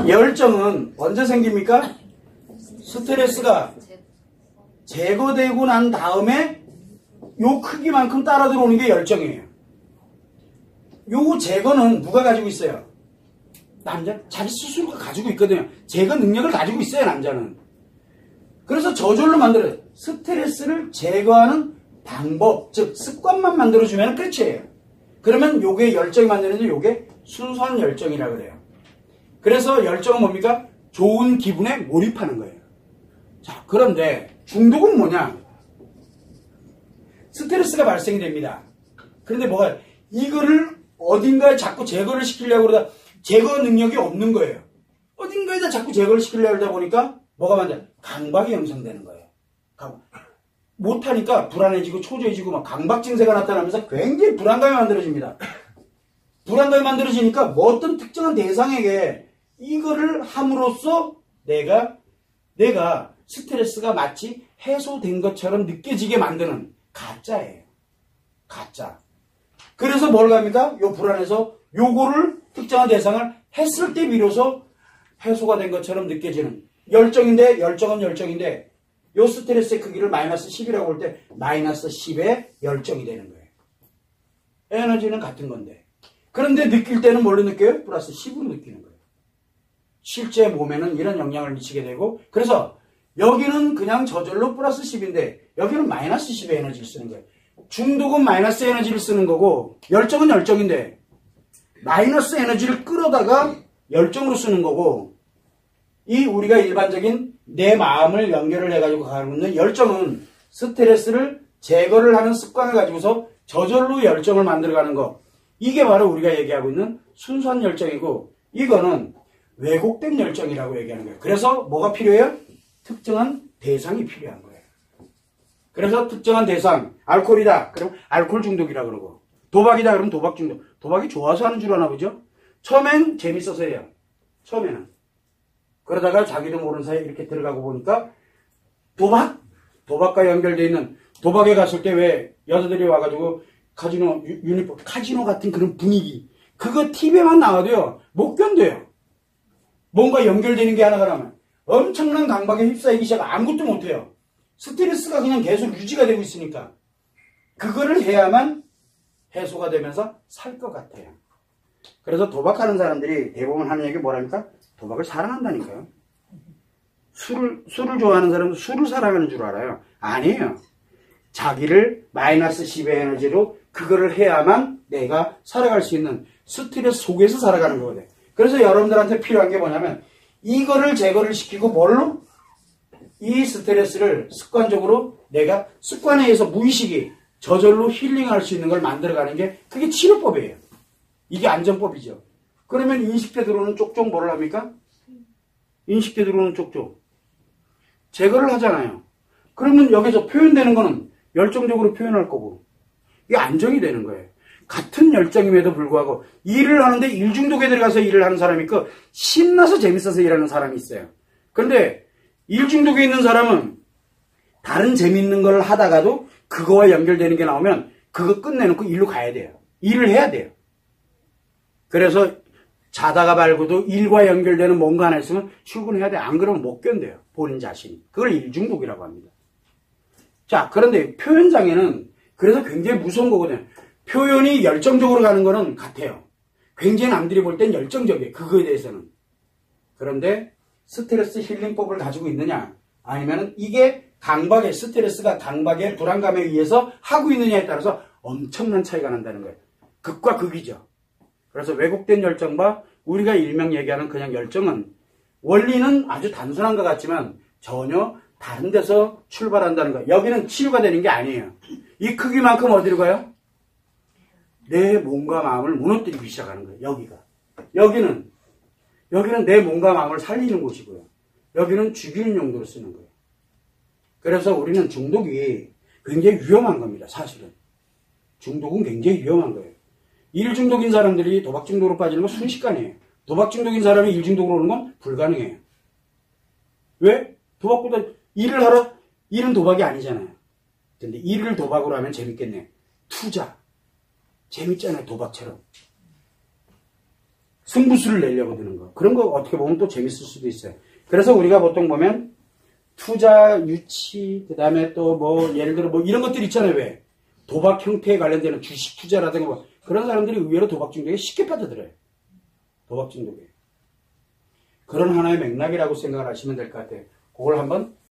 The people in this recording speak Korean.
열정은 언제 생깁니까? 스트레스가 제거되고 난 다음에 요 크기만큼 따라 들어오는 게 열정이에요. 요 제거는 누가 가지고 있어요? 남자? 자기 스스로가 가지고 있거든요. 제거 능력을 가지고 있어요, 남자는. 그래서 저절로 만들어요. 스트레스를 제거하는 방법, 즉 습관만 만들어주면 끝이에요. 그러면 요게 열정이 만드는데 요게 순수한 열정이라 그래요. 그래서 열정은 뭡니까? 좋은 기분에 몰입하는 거예요. 자, 그런데 중독은 뭐냐? 스트레스가 발생이 됩니다. 그런데 뭐가 이거를 어딘가에 자꾸 제거를 시키려고 그러다 제거 능력이 없는 거예요. 어딘가에다 자꾸 제거를 시키려고 하다 보니까 뭐가 만져? 강박이 형성되는 거예요. 못하니까 불안해지고 초조해지고 막 강박 증세가 나타나면서 굉장히 불안감이 만들어집니다. 불안감이 만들어지니까 뭐 어떤 특정한 대상에게 이거를 함으로써 내가 스트레스가 마치 해소된 것처럼 느껴지게 만드는 가짜예요. 가짜. 그래서 뭘 합니까? 요 불안해서 요거를 특정한 대상을 했을 때 비로소 해소가 된 것처럼 느껴지는 열정인데 열정은 열정인데 요 스트레스의 크기를 마이너스 10이라고 할 때 마이너스 10의 열정이 되는 거예요. 에너지는 같은 건데. 그런데 느낄 때는 뭘로 느껴요? 플러스 10으로 느끼는 거예요. 실제 몸에는 이런 영향을 미치게 되고 그래서 여기는 그냥 저절로 플러스 10인데 여기는 마이너스 10의 에너지를 쓰는 거예요. 중독은 마이너스 에너지를 쓰는 거고 열정은 열정인데 마이너스 에너지를 끌어다가 열정으로 쓰는 거고 이 우리가 일반적인 내 마음을 연결을 해가지고 가고 있는 열정은 스트레스를 제거를 하는 습관을 가지고서 저절로 열정을 만들어가는 거. 이게 바로 우리가 얘기하고 있는 순수한 열정이고 이거는 왜곡된 열정이라고 얘기하는 거예요. 그래서 뭐가 필요해요? 특정한 대상이 필요한 거예요. 그래서 특정한 대상, 알코올이다. 그럼 알코올 중독이라 그러고 도박이다. 그러면 도박 중독. 도박이 좋아서 하는 줄 아나 보죠? 처음엔 재밌어서 해요. 처음에는. 그러다가 자기도 모르는 사이에 이렇게 들어가고 보니까 도박과 연결되어 있는 도박에 갔을 때 왜 여자들이 와가지고 카지노 유니폼 카지노 같은 그런 분위기 그거 TV에만 나와도요 못 견뎌요. 뭔가 연결되는 게 하나가 나면 엄청난 강박에 휩싸이기 시작 아무것도 못해요. 스트레스가 그냥 계속 유지가 되고 있으니까 그거를 해야만 해소가 되면서 살 것 같아요. 그래서 도박하는 사람들이 대부분 하는 얘기 뭐랍니까? 도박을 사랑한다니까요. 술을 좋아하는 사람은 술을 사랑하는 줄 알아요. 아니에요. 자기를 마이너스 10의 에너지로 그거를 해야만 내가 살아갈 수 있는 스트레스 속에서 살아가는 거거든요. 그래서 여러분들한테 필요한 게 뭐냐면 이거를 제거를 시키고 뭘로? 이 스트레스를 습관적으로 내가 습관에 의해서 무의식이 저절로 힐링할 수 있는 걸 만들어가는 게 그게 치료법이에요. 이게 안정법이죠. 그러면 인식돼 들어오는 쪽쪽 뭐를 합니까? 인식돼 들어오는 쪽쪽. 제거를 하잖아요. 그러면 여기서 표현되는 거는 열정적으로 표현할 거고 이게 안정이 되는 거예요. 같은 열정임에도 불구하고 일을 하는데 일중독에 들어가서 일을 하는 사람이 있고 신나서 재밌어서 일하는 사람이 있어요. 그런데 일중독에 있는 사람은 다른 재밌는 걸 하다가도 그거와 연결되는 게 나오면 그거 끝내놓고 일로 가야 돼요. 일을 해야 돼요. 그래서 자다가 말고도 일과 연결되는 뭔가 하나 있으면 출근해야 돼. 안 그러면 못 견뎌요. 본인 자신이. 그걸 일중독이라고 합니다. 자, 그런데 표현장애는 그래서 굉장히 무서운 거거든요. 표현이 열정적으로 가는 거는 같아요. 굉장히 남들이 볼 땐 열정적이에요. 그거에 대해서는. 그런데 스트레스 힐링법을 가지고 있느냐 아니면 이게 강박의 스트레스가 강박의 불안감에 의해서 하고 있느냐에 따라서 엄청난 차이가 난다는 거예요. 극과 극이죠. 그래서 왜곡된 열정과 우리가 일명 얘기하는 그냥 열정은 원리는 아주 단순한 것 같지만 전혀 다른 데서 출발한다는 거예요. 여기는 치유가 되는 게 아니에요. 이 크기만큼 어디로 가요? 내 몸과 마음을 무너뜨리기 시작하는 거예요. 여기는 내 몸과 마음을 살리는 곳이고요. 여기는 죽이는 용도로 쓰는 거예요. 그래서 우리는 중독이 굉장히 위험한 겁니다. 사실은. 중독은 굉장히 위험한 거예요. 일중독인 사람들이 도박중독으로 빠지는 건 순식간이에요. 도박중독인 사람이 일중독으로 오는 건 불가능해요. 왜? 도박보다 일은 도박이 아니잖아요. 근데 일을 도박으로 하면 재밌겠네. 투자. 재밌잖아요. 도박처럼. 승부수를 내려고 드는 거. 그런 거 어떻게 보면 또 재밌을 수도 있어요. 그래서 우리가 보통 보면 투자 유치, 그 다음에 또 뭐 예를 들어 뭐 이런 것들 있잖아요. 왜? 도박 형태에 관련되는 주식 투자라든가 뭐 그런 사람들이 의외로 도박 중독에 쉽게 빠져들어요. 도박 중독에. 그런 하나의 맥락이라고 생각을 하시면 될 것 같아요. 그걸 한번